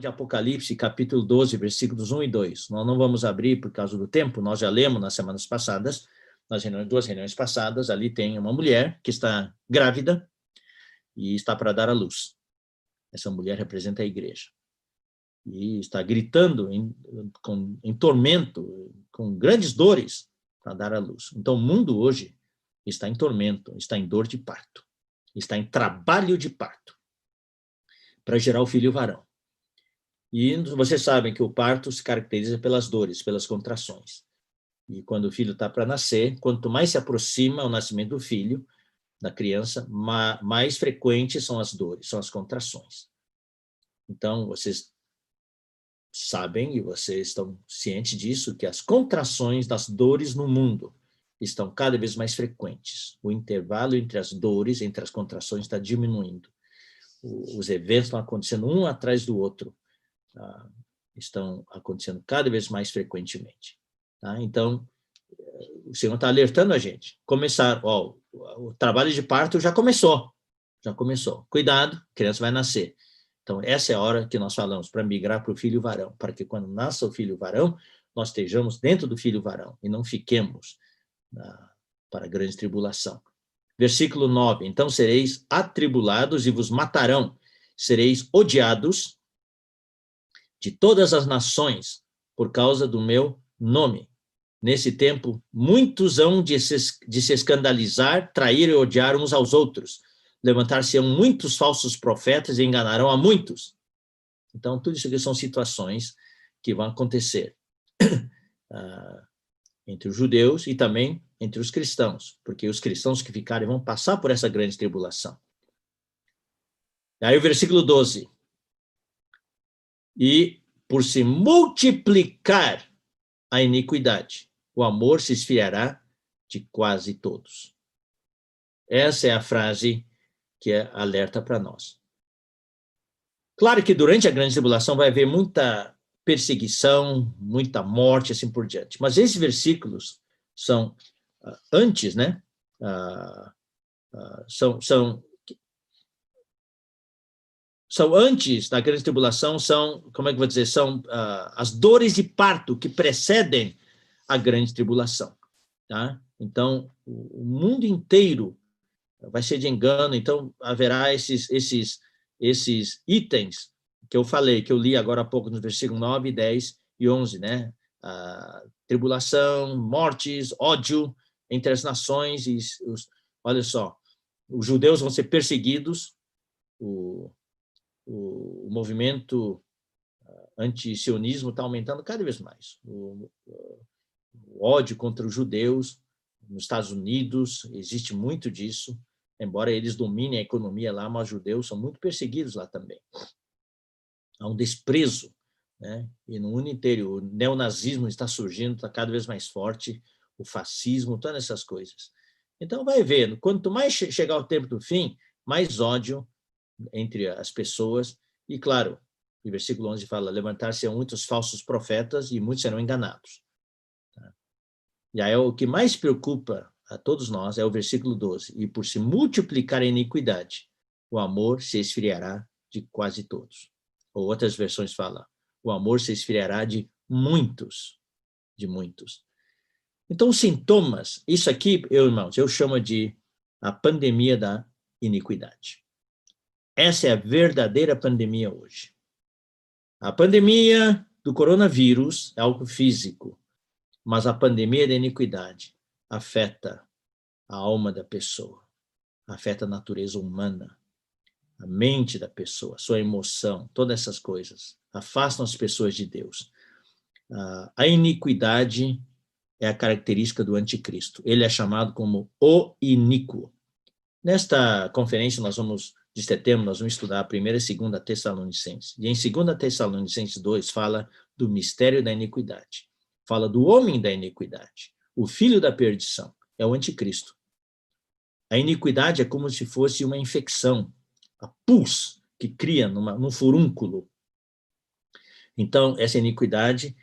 de Apocalipse, capítulo 12, versículos 1 e 2. Nós não vamos abrir por causa do tempo, nós já lemos nas semanas passadas, nas duas reuniões passadas, ali tem uma mulher que está grávida e está para dar à luz. Essa mulher representa a igreja. E está gritando em tormento, com grandes dores, para dar à luz. Então, o mundo hoje está em tormento, está em dor de parto, está em trabalho de parto, para gerar o filho varão. E vocês sabem que o parto se caracteriza pelas dores, pelas contrações. E quando o filho está para nascer, quanto mais se aproxima o nascimento do filho, da criança, mais frequentes são as dores, são as contrações. Então, vocês sabem e vocês estão cientes disso, que as contrações das dores no mundo estão cada vez mais frequentes. O intervalo entre as dores, entre as contrações, está diminuindo. Os eventos estão acontecendo um atrás do outro. Estão acontecendo cada vez mais frequentemente. Tá? Então, o Senhor está alertando a gente. O trabalho de parto já começou. Cuidado, a criança vai nascer. Então, essa é a hora que nós falamos, para migrar para o filho varão, para que quando nasça o filho varão, nós estejamos dentro do filho varão e não fiquemos para a grande tribulação. Versículo 9, então sereis atribulados e vos matarão, sereis odiados de todas as nações por causa do meu nome. Nesse tempo, muitos hão de se escandalizar, trair e odiar uns aos outros. Levantar-se-ão muitos falsos profetas e enganarão a muitos. Então, tudo isso aqui são situações que vão acontecer entre os judeus e também entre os cristãos, porque os cristãos que ficarem vão passar por essa grande tribulação. Aí o versículo 12. E por se multiplicar a iniquidade, o amor se esfriará de quase todos. Essa é a frase que é alerta para nós. Claro que durante a grande tribulação vai haver muita perseguição, muita morte, assim por diante. Mas esses versículos são antes, né? São antes da grande tribulação, como é que eu vou dizer, são as dores de parto que precedem a grande tribulação. Tá? Então, o mundo inteiro vai ser de engano, então haverá esses itens que eu falei, que eu li agora há pouco nos versículos 9, 10 e 11, né? Tribulação, mortes, ódio entre as nações, olha só, os judeus vão ser perseguidos, o movimento anti-sionismo está aumentando cada vez mais, o ódio contra os judeus nos Estados Unidos, existe muito disso, embora eles dominem a economia lá, mas os judeus são muito perseguidos lá também. Há um desprezo, né? E no mundo inteiro o neonazismo está surgindo, está cada vez mais forte, o fascismo, todas essas coisas. Então vai vendo, quanto mais chegar o tempo do fim, mais ódio entre as pessoas, e claro, o versículo 11 fala, levantar-se-ão muitos falsos profetas e muitos serão enganados. E aí o que mais preocupa a todos nós é o versículo 12, e por se multiplicar a iniquidade, o amor se esfriará de quase todos. Ou outras versões falam, o amor se esfriará de muitos. Então, os sintomas, isso aqui, irmãos, eu chamo de a pandemia da iniquidade. Essa é a verdadeira pandemia hoje. A pandemia do coronavírus é algo físico, mas a pandemia da iniquidade afeta a alma da pessoa, afeta a natureza humana, a mente da pessoa, sua emoção, todas essas coisas, afastam as pessoas de Deus. A iniquidade é a característica do anticristo. Ele é chamado como o iníquo. Nesta conferência, de setembro, nós vamos estudar a 1ª e 2ª Tessalonicenses. E em 2ª Tessalonicenses 2 fala do mistério da iniquidade. Fala do homem da iniquidade. O filho da perdição é o anticristo. A iniquidade é como se fosse uma infecção, a pus que cria num furúnculo. Então, essa iniquidade,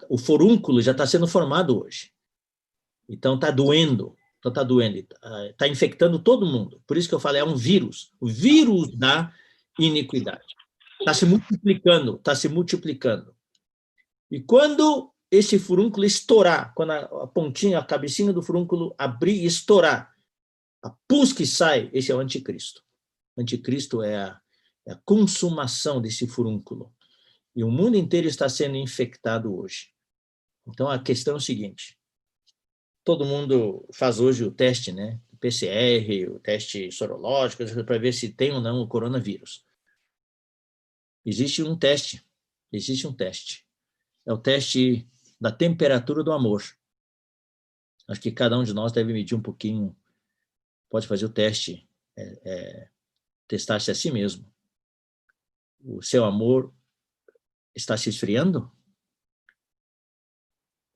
o furúnculo já está sendo formado hoje. Então, está doendo, está infectando todo mundo. Por isso que eu falei, é um vírus, o vírus da iniquidade. Está se multiplicando, está se multiplicando. E quando esse furúnculo estourar, quando a pontinha, a cabecinha do furúnculo abrir e estourar, a pus que sai, esse é o anticristo. O anticristo é a consumação desse furúnculo. E o mundo inteiro está sendo infectado hoje. Então, a questão é o seguinte, todo mundo faz hoje o teste, né? O PCR, o teste sorológico, para ver se tem ou não o coronavírus. Existe um teste. É o teste da temperatura do amor. Acho que cada um de nós deve medir um pouquinho, pode fazer o teste, testar-se a si mesmo. O seu amor está se esfriando?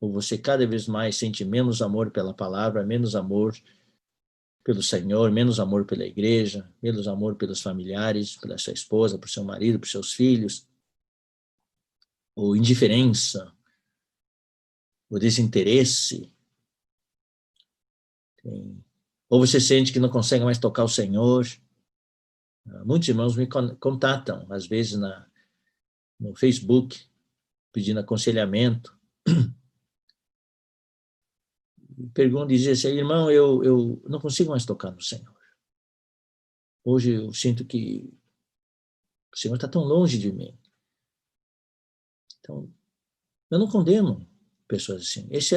Ou você cada vez mais sente menos amor pela palavra, menos amor pelo Senhor, menos amor pela igreja, menos amor pelos familiares, pela sua esposa, por seu marido, por seus filhos? Ou indiferença, ou desinteresse? Ou você sente que não consegue mais tocar o Senhor? Muitos irmãos me contatam, às vezes no Facebook, pedindo aconselhamento. Perguntam, dizem assim, irmão, eu não consigo mais tocar no Senhor. Hoje eu sinto que o Senhor está tão longe de mim. Então, eu não condeno pessoas assim. Esse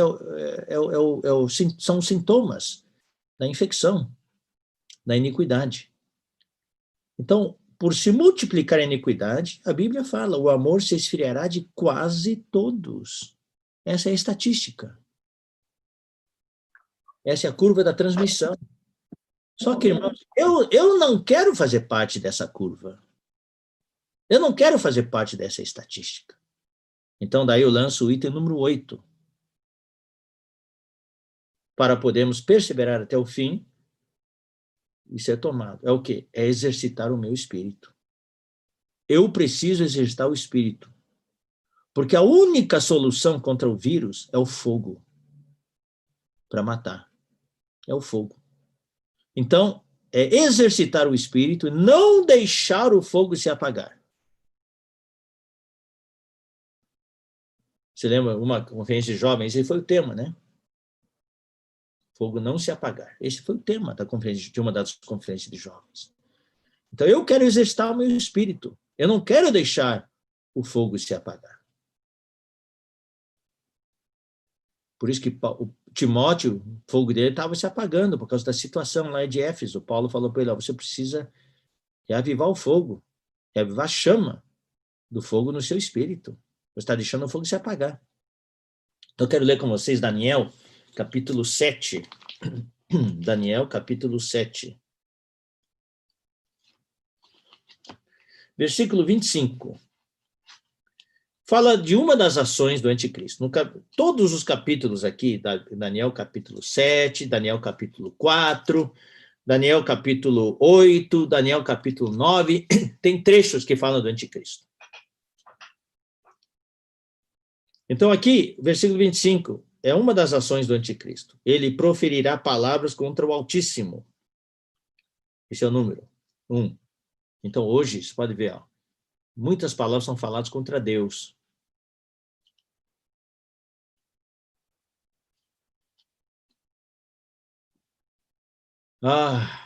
são sintomas da infecção, da iniquidade. Então, por se multiplicar a iniquidade, a Bíblia fala, o amor se esfriará de quase todos. Essa é a estatística. Essa é a curva da transmissão. Só que, irmãos, eu não quero fazer parte dessa curva. Eu não quero fazer parte dessa estatística. Então, daí eu lanço o item número 8. Para podermos perseverar até o fim e ser tomado. É o quê? É exercitar o meu espírito. Eu preciso exercitar o espírito. Porque a única solução contra o vírus é o fogo. Para matar. É o fogo. Então, é exercitar o espírito e não deixar o fogo se apagar. Você lembra uma conferência de jovens? Esse foi o tema, né? Fogo não se apagar. Esse foi o tema de uma das conferências de jovens. Então, eu quero exercitar o meu espírito. Eu não quero deixar o fogo se apagar. Por isso que o Timóteo, o fogo dele estava se apagando, por causa da situação lá de Éfeso. Paulo falou para ele, você precisa reavivar o fogo, reavivar a chama do fogo no seu espírito. Você está deixando o fogo se apagar. Então, eu quero ler com vocês Daniel, capítulo 7. Daniel, capítulo 7. Versículo 25. Fala de uma das ações do anticristo. Todos os capítulos aqui, Daniel capítulo 7, Daniel capítulo 4, Daniel capítulo 8, Daniel capítulo 9, tem trechos que falam do anticristo. Então aqui, versículo 25, é uma das ações do anticristo. Ele proferirá palavras contra o Altíssimo. Esse é o número 1. Então hoje, você pode ver, muitas palavras são faladas contra Deus.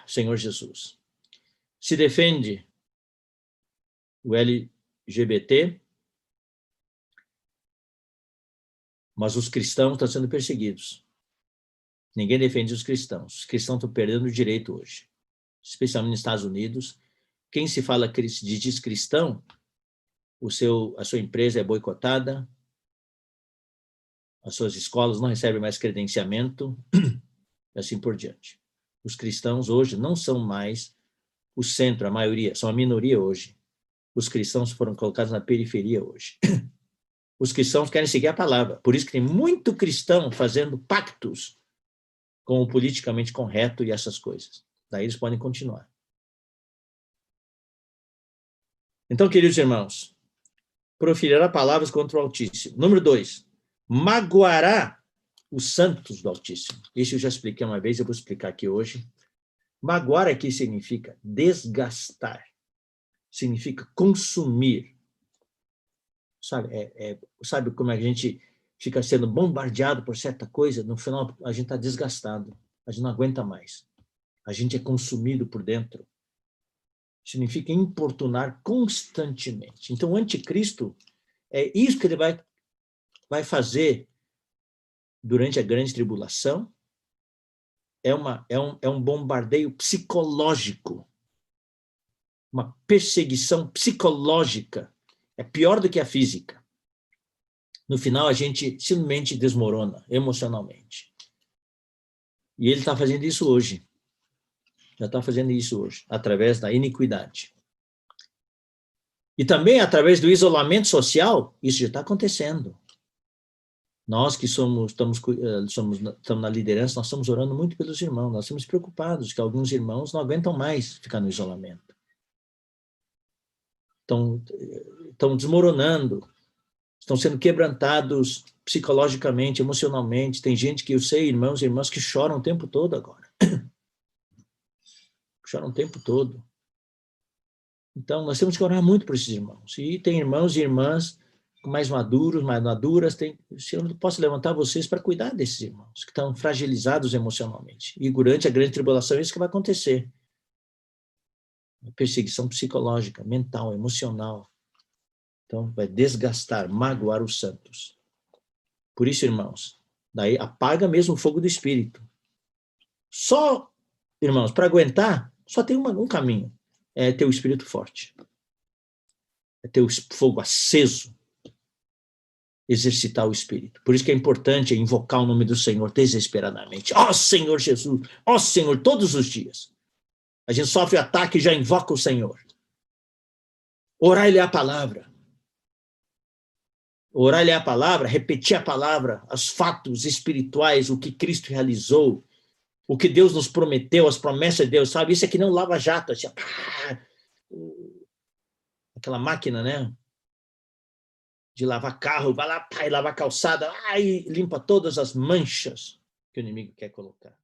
Senhor Jesus. Se defende o LGBT, mas os cristãos estão sendo perseguidos. Ninguém defende os cristãos. Os cristãos estão perdendo o direito hoje. Especialmente nos Estados Unidos. Quem se fala diz cristão, a sua empresa é boicotada, as suas escolas não recebem mais credenciamento, e assim por diante. Os cristãos hoje não são mais o centro, a maioria, são a minoria hoje. Os cristãos foram colocados na periferia hoje. Os cristãos querem seguir a palavra. Por isso que tem muito cristão fazendo pactos com o politicamente correto e essas coisas. Daí eles podem continuar. Então, queridos irmãos, proferirá palavras contra o Altíssimo. Número 2, magoará os santos do Altíssimo. Isso eu já expliquei uma vez, eu vou explicar aqui hoje. Magoar aqui significa desgastar. significa consumir. Sabe, sabe como a gente fica sendo bombardeado por certa coisa, no final a gente está desgastado, a gente não aguenta mais. A gente é consumido por dentro. Significa importunar constantemente. Então, o anticristo, é isso que ele vai fazer durante a grande tribulação, é um bombardeio psicológico, uma perseguição psicológica. É pior do que a física. No final, a gente simplesmente desmorona emocionalmente. E ele está fazendo isso hoje. Já está fazendo isso hoje, através da iniquidade. E também, através do isolamento social, isso já está acontecendo. Nós que estamos na liderança, nós estamos orando muito pelos irmãos, nós estamos preocupados que alguns irmãos não aguentam mais ficar no isolamento. Estão desmoronando, estão sendo quebrantados psicologicamente, emocionalmente. Tem gente que eu sei, irmãos e irmãs, que choram o tempo todo agora. Choram o tempo todo. Então, nós temos que orar muito por esses irmãos. E tem irmãos e irmãs mais maduros, mais maduras. Se eu não posso levantar vocês para cuidar desses irmãos, que estão fragilizados emocionalmente. E durante a grande tribulação, é isso que vai acontecer. Uma perseguição psicológica, mental, emocional. Então, vai desgastar, magoar os santos. Por isso, irmãos, daí apaga mesmo o fogo do Espírito. Só, irmãos, para aguentar, só tem um caminho. É ter o Espírito forte. É ter o fogo aceso. Exercitar o Espírito. Por isso que é importante invocar o nome do Senhor desesperadamente. Ó Senhor Jesus! Ó Senhor, todos os dias. A gente sofre ataque e já invoca o Senhor. Orar-lhe a palavra. Orar-lhe a palavra, repetir a palavra, os fatos espirituais, o que Cristo realizou, o que Deus nos prometeu, as promessas de Deus, sabe? Isso é que não lava-jato, assim, aquela máquina, né? De lavar carro, vai lá, lavar calçada, limpa todas as manchas que o inimigo quer colocar.